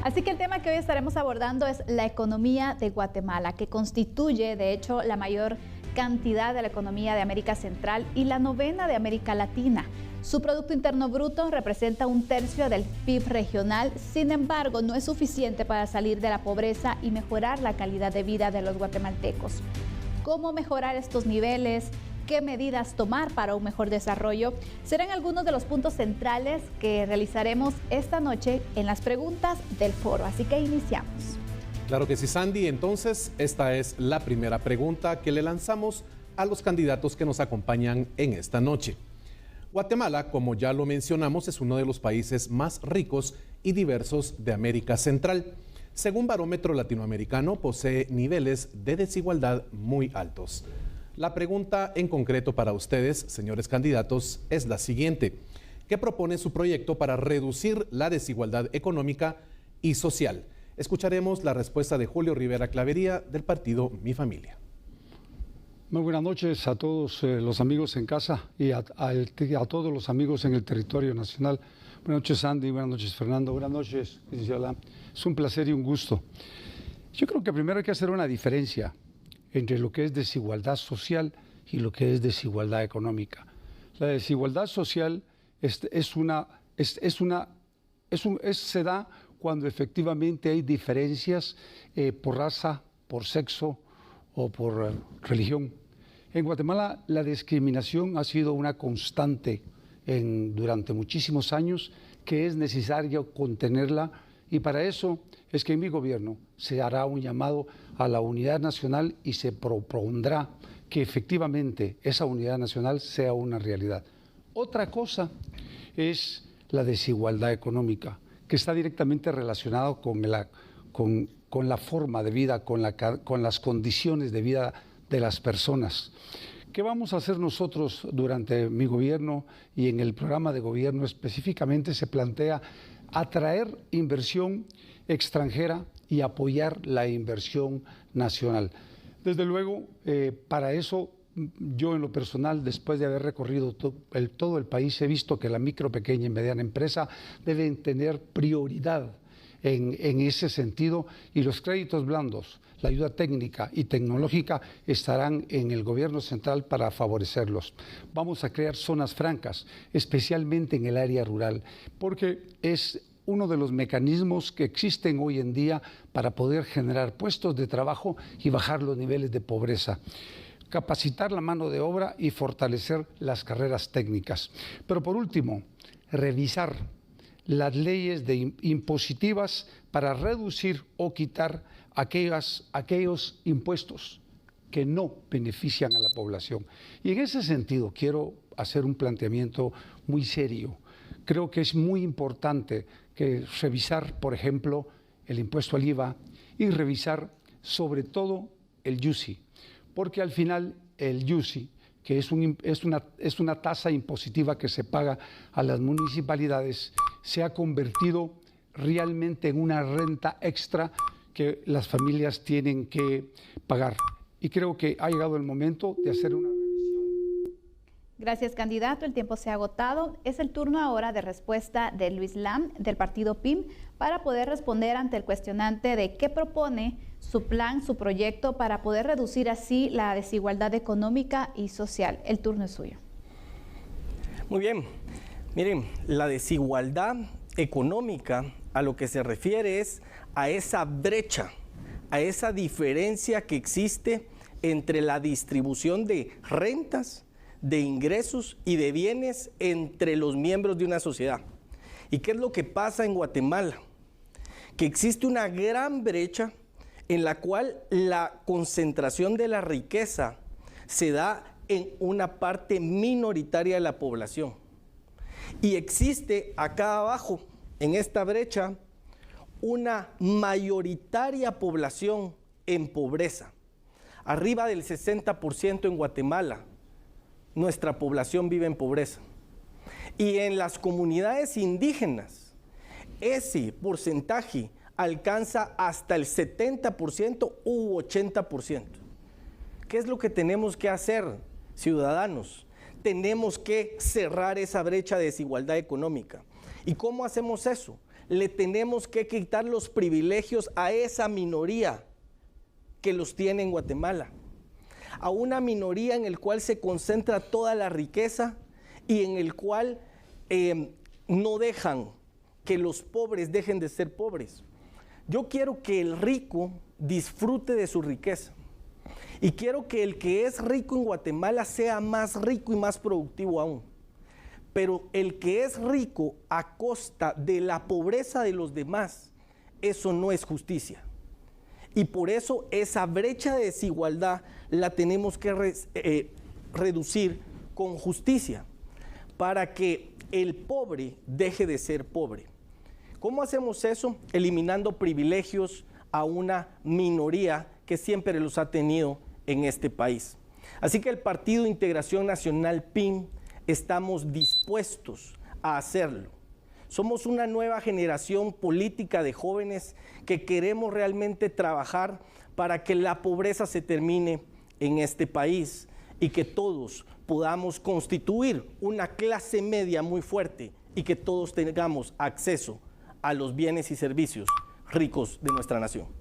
Así que el tema que hoy estaremos abordando es la economía de Guatemala, que constituye, de hecho, la mayor cantidad de la economía de América Central y la novena de América Latina. Su Producto Interno Bruto representa 1/3 del PIB regional, sin embargo, no es suficiente para salir de la pobreza y mejorar la calidad de vida de los guatemaltecos. ¿Cómo mejorar estos niveles? ¿Qué medidas tomar para un mejor desarrollo? Serán algunos de los puntos centrales que realizaremos esta noche en las preguntas del foro. Así que iniciamos. Claro que sí, Sandy. Entonces, esta es la primera pregunta que le lanzamos a los candidatos que nos acompañan en esta noche. Guatemala, como ya lo mencionamos, es uno de los países más ricos y diversos de América Central. Según Barómetro Latinoamericano, posee niveles de desigualdad muy altos. La pregunta en concreto para ustedes, señores candidatos, es la siguiente. ¿Qué propone su proyecto para reducir la desigualdad económica y social? Escucharemos la respuesta de Julio Rivera Clavería del partido Mi Familia. Muy buenas noches a todos los amigos en casa y a todos los amigos en el territorio nacional. Buenas noches, Andy. Buenas noches, Fernando. Buenas noches, licenciada. Es un placer y un gusto. Yo creo que primero hay que hacer una diferencia entre lo que es desigualdad social y lo que es desigualdad económica. La desigualdad social se da cuando efectivamente hay diferencias por raza, por sexo o por religión. En Guatemala la discriminación ha sido una constante durante muchísimos años, que es necesario contenerla, y para eso es que en mi gobierno se hará un llamado a la unidad nacional y se propondrá que efectivamente esa unidad nacional sea una realidad. Otra cosa es la desigualdad económica, que está directamente relacionado con la forma de vida, con las condiciones de vida de las personas. ¿Qué vamos a hacer nosotros durante mi gobierno? Y en el programa de gobierno específicamente se plantea atraer inversión extranjera y apoyar la inversión nacional. Desde luego, para eso yo en lo personal, después de haber recorrido todo el país, he visto que la micro, pequeña y mediana empresa deben tener prioridad en ese sentido, y los créditos blandos, la ayuda técnica y tecnológica estarán en el gobierno central para favorecerlos. Vamos a crear zonas francas, especialmente en el área rural, porque es uno de los mecanismos que existen hoy en día para poder generar puestos de trabajo y bajar los niveles de pobreza. Capacitar la mano de obra y fortalecer las carreras técnicas. Pero por último, revisar las leyes impositivas para reducir o quitar aquellos impuestos que no benefician a la población. Y en ese sentido quiero hacer un planteamiento muy serio. Creo que es muy importante revisar, por ejemplo, el impuesto al IVA y revisar sobre todo el IUSI, porque al final el IUSI, que es una tasa impositiva que se paga a las municipalidades, se ha convertido realmente en una renta extra que las familias tienen que pagar. Y creo que ha llegado el momento de hacer una revisión. Gracias, candidato. El tiempo se ha agotado. Es el turno ahora de respuesta de Luis Lam, del partido PIM, para poder responder ante el cuestionante de qué propone su plan, su proyecto, para poder reducir así la desigualdad económica y social. El turno es suyo. Muy bien. Miren, la desigualdad económica a lo que se refiere es a esa brecha, a esa diferencia que existe entre la distribución de rentas, de ingresos y de bienes entre los miembros de una sociedad. ¿Y qué es lo que pasa en Guatemala? Que existe una gran brecha en la cual la concentración de la riqueza se da en una parte minoritaria de la población. Y existe acá abajo, en esta brecha, una mayoritaria población en pobreza. Arriba del 60% en Guatemala, nuestra población vive en pobreza. Y en las comunidades indígenas, ese porcentaje alcanza hasta el 70% u 80%. ¿Qué es lo que tenemos que hacer, ciudadanos? Tenemos que cerrar esa brecha de desigualdad económica. ¿Y cómo hacemos eso? le tenemos que quitar los privilegios a esa minoría que los tiene en Guatemala. A una minoría en el cual se concentra toda la riqueza y en el cual no dejan que los pobres dejen de ser pobres. Yo quiero que el rico disfrute de su riqueza y quiero que el que es rico en Guatemala sea más rico y más productivo aún. Pero el que es rico a costa de la pobreza de los demás, eso no es justicia. Y por eso esa brecha de desigualdad la tenemos que reducir con justicia, para que el pobre deje de ser pobre. ¿Cómo hacemos eso? Eliminando privilegios a una minoría que siempre los ha tenido en este país. Así que el Partido Integración Nacional PIN estamos dispuestos a hacerlo. Somos una nueva generación política de jóvenes que queremos realmente trabajar para que la pobreza se termine en este país y que todos podamos constituir una clase media muy fuerte y que todos tengamos acceso a los bienes y servicios ricos de nuestra nación.